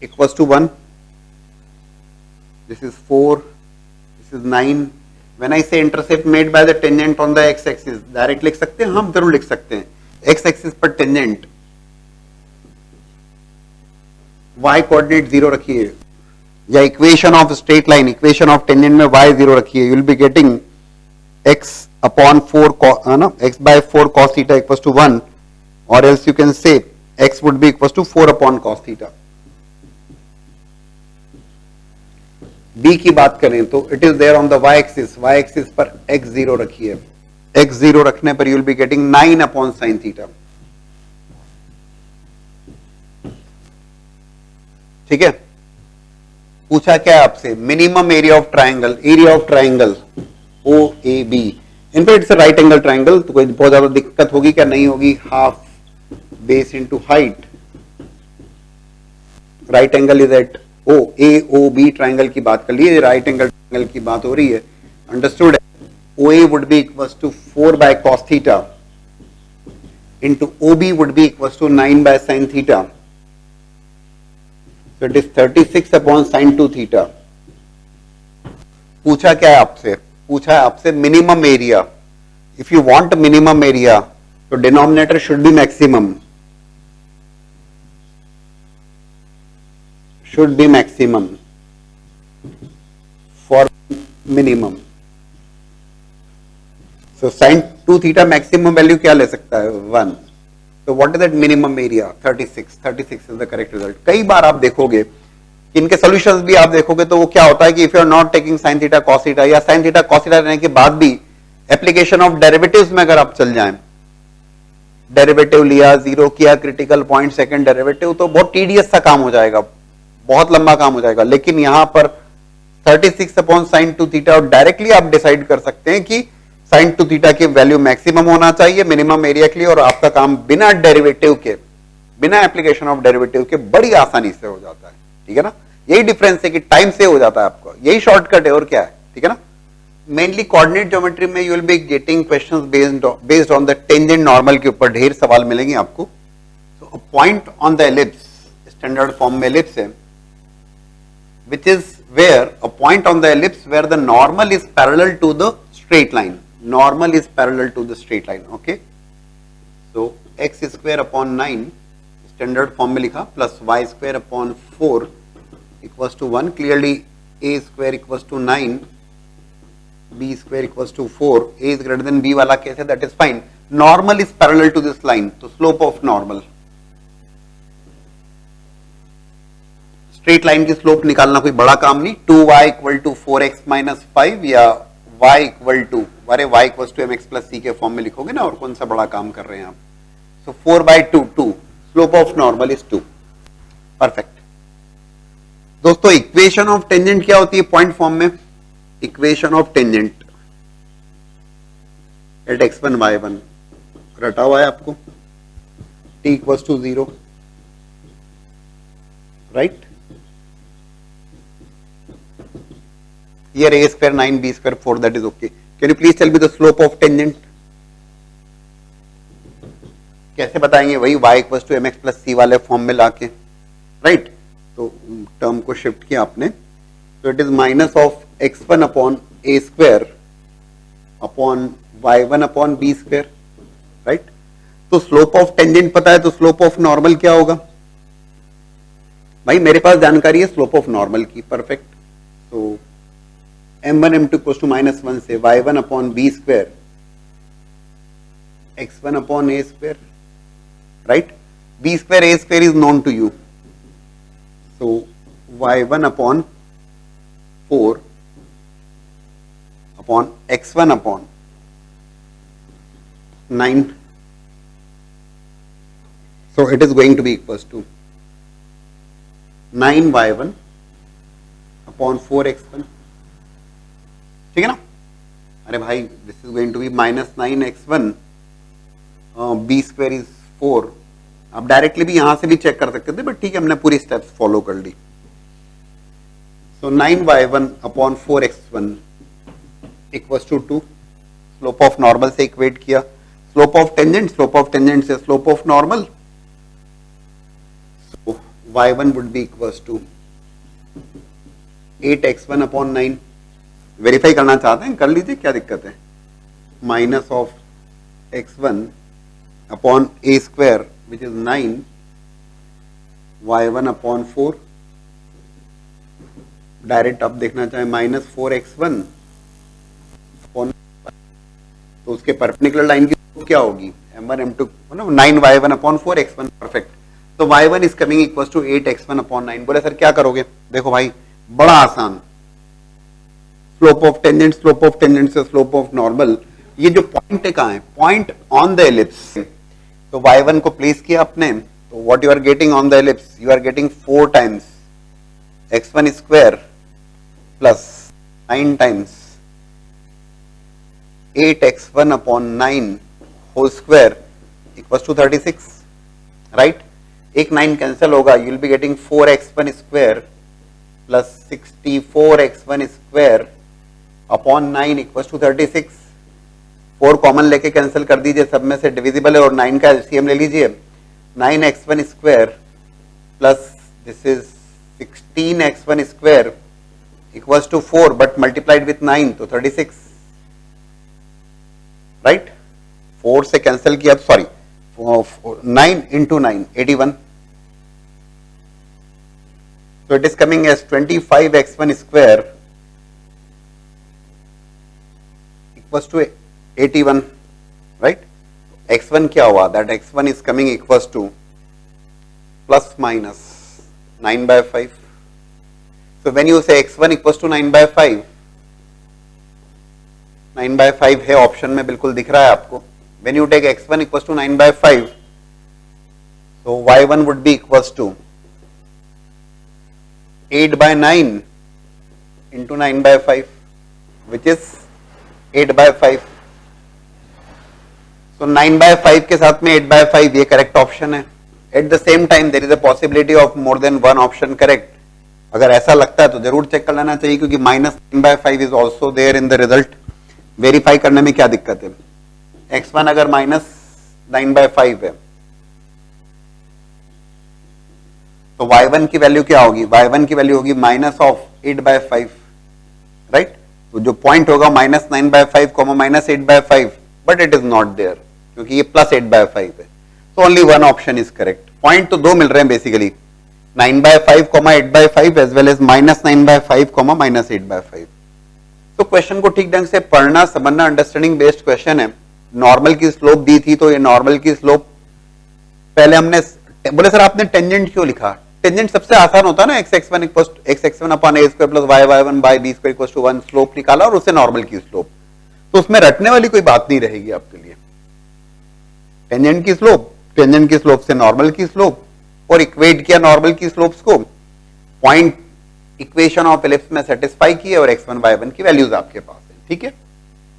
= 1, this is 4, this is 9। When I say intercept made by the tangent on the x axis, direct लिख सकते हैं, हम जरूर लिख सकते हैं। x एक्सिस पर टेंजेंट, y कोऑर्डिनेट 0 रखिए, या equation of straight line, equation of tangent में y 0 रखिए, you will be getting x/4 x/4 cos theta = 1, or else you can say x would be equals to 4/cos theta। b की बात करें तो it is there on the y axis पर x0 रखिए, x0 रखने पर you will be getting 9/sin थीटा। ठीक है, पूछा क्या आपसे, minimum area of triangle OAB। In fact it's right angle triangle, तो कोई बहुत ज्यादा दिक्कत होगी क्या, नहीं होगी। Half base into height, right angle is at AOB triangle की बात कर लीजिए, राइट एंगल ट्राइंगल की बात हो रही है, अंडरस्टूड है। OA would be equals to 4 by cos theta into OB would be equals to 9 by sin theta. So it is 36 upon sin 2 theta. पूछा क्या है आपसे? पूछा है आपसे minimum area. If you want minimum area, तो denominator should be maximum. Should be maximum for minimum. So sin 2 theta maximum value क्या ले सकता है? 1. So what is that minimum area? 36. 36 is the correct result. कई बार आप देखोगे इनके solutions भी आप देखोगे तो वो क्या होता है कि if you are not taking sin theta cos theta या sin theta cos theta रहने के बाद भी एप्लीकेशन ऑफ डेरिवेटिव्स में अगर आप चल जाएं, डेरिवेटिव लिया, जीरो किया, क्रिटिकल पॉइंट, सेकंड डेरिवेटिव, तो बहुत टीडियस सा काम हो जाएगा, बहुत लंबा काम हो जाएगा. लेकिन यहां पर 36 अपॉन sin 2 थीटा और डायरेक्टली आप डिसाइड कर सकते हैं कि sin 2 थीटा की वैल्यू मैक्सिमम होना चाहिए मिनिमम एरिया के लिए, और आपका काम बिना डेरिवेटिव के, बिना एप्लीकेशन ऑफ डेरिवेटिव के बड़ी आसानी से हो जाता है. ठीक है ना? यही डिफरेंस है कि टाइम से हो जाता है आपको, यही शॉर्टकट है और क्या है. ठीक है ना? मेनली कोऑर्डिनेट ज्योमेट्री में you will be getting questions based on the tangent normal के ऊपर ढेर सवाल मिलेंगे आपको. तो अ point on the ellipse, standard form में एलिप्स है, which is where a point on the ellipse where the normal is parallel to the straight line. Normal is parallel to the straight line. Okay. So x square upon 9 standard form में लिखा plus y square upon 4 equals to 1. Clearly a square equals to 9, b square equals to 4. A is greater than b वाला case है, that is fine. Normal is parallel to this line. तो slope of normal. Straight line की slope निकालना कोई बड़ा काम नहीं. 2y equal to 4x minus 5 या y इक्वल टू, अरे y equal to mx plus c के फॉर्म में लिखोगे ना, और कौन सा बड़ा काम कर रहे हैं आप. So 4/2, 2. Slope of normal is 2. Perfect. दोस्तों इक्वेशन ऑफ टेंजेंट क्या होती है पॉइंट फॉर्म में? Equation of tangent at x1 y1 रटा हुआ है आपको. t equal to 0, right. Here a square 9, b square 4, that is okay. Can you please tell me the slope of tangent? कैसे बताएंगे? वही y equal to mx plus c वाले form में लाके, राइट. तो टर्म को शिफ्ट किया आपने, तो it is minus of x1 upon a square upon y1 upon b square, right. तो स्लोप ऑफ टेंजेंट पता है, तो स्लोप ऑफ नॉर्मल क्या होगा? भाई मेरे पास जानकारी है स्लोप ऑफ नॉर्मल की. परफेक्ट. तो m1 m2 इक्वल टू -1 से y1 upon b square x1 upon a square, right. b square a square is known to you, so y1 upon 4 upon x1 upon 9, so it is going to be equals to 9y1 upon 4x1. ठीक है ना? अरे भाई this is going to be -9x1, b square is 4. आप directly भी यहां से भी चेक कर सकते थे, बट ठीक है हमने पूरी स्टेप्स फॉलो कर ली. So 9y1 upon 4x1 equals to 2. Slope of normal से इक्वेट किया. Slope of tangent, slope of tangent से slope of normal. So y1 would be equals to 8x1 upon 9. Verify करना चाहते हैं, कर लीजिए, क्या दिक्कत है. Minus of x1 upon a square which is 9, y1 upon 4. Direct आप देखना चाहें -4x1 अपॉन, तो उसके परपेंडिकुलर लाइन की क्या होगी? m1 m2 मतलब 9y1 अपॉन 4x1. परफेक्ट. तो y1 is coming equal to 8x1 upon 9. बोले सर क्या करोगे? देखो भाई बड़ा आसान. Slope of tangent, slope of tangent से स्लोप ऑफ नॉर्मल. ये जो पॉइंट है कहां है? Point on the ellipse. तो y1 को प्लेस किया आपने, तो what you are getting on the ellipse? You are getting 4 times x1 square plus 9 times 8x1 upon 9 whole square equals to 36, right. एक 9 कैंसिल होगा, you will be getting 4x1 square plus 64x1 square upon 9 equals to 36. 4 common लेके cancel कर दीजिए, सब में से divisible है, और 9 का एलसीएम ले लीजिए, 9x1 square plus this is 16x1 square equals to 4 but multiplied with 9 तो 36, राइट। 4 से कैंसिल किया, sorry 9 into 9 81, so it is coming as 25x1 square equals to 81, right? x1 क्या हुआ, that x1 is coming equals to plus minus 9 by 5. So when you say x1 equals to 9 by 5, 9 by 5 है option में, बिल्कुल दिख रहा है आपको. When you take x1 equals to 9 by 5, so y1 would be equals to 8 by 9 into 9 by 5, which is 8 by 5. So 9 by 5 के साथ में 8 by 5 ये करेक्ट ऑप्शन है. At the same time there is a possibility of more than one option correct. अगर ऐसा लगता है तो जरूर चेक कर लेना चाहिए, क्योंकि -9 by 5 is also there in the result. Verify करने में क्या दिक्कत है. x1 अगर -9 by 5 है तो y1 की वैल्यू क्या होगी, y1 की वैल्यू होगी -8 by 5, राइट. तो जो पॉइंट होगा -9 by 5, -8 by 5, but it is not there क्योंकि ये +8 by 5 है. तो only one option is correct. Point तो दो मिल रहे हैं basically, 9 by 5, 8 by 5 as well as -9 by 5, -8 by 5. तो क्वेश्चन को ठीक ढंग से पढ़ना, समझना, अंडरस्टैंडिंग बेस्ड क्वेश्चन है. नॉर्मल की स्लोप दी थी तो ये नॉर्मल की स्लोप पहले हमने बोले सर आपने टेंजेंट क्यों लिखा. टेंजेंट सबसे आसान होता है ना, x1 upon a square plus y1 by b square equals to 1 slope निकाला और उससे नॉर्मल की स्लोप. तो उसमें रटने वाली कोई बात नहीं रहेगी आपके लिए. टेंजेंट की स्लोप से नॉर्मल की स्लोप, और इक्वेट किया नॉर्मल की स्लोप्स को, पॉइंट इक्वेशन ऑफ एलिप्स में सेटिस्फाई किए, और x1 y1 की वैल्यूज आपके पास है. ठीक है.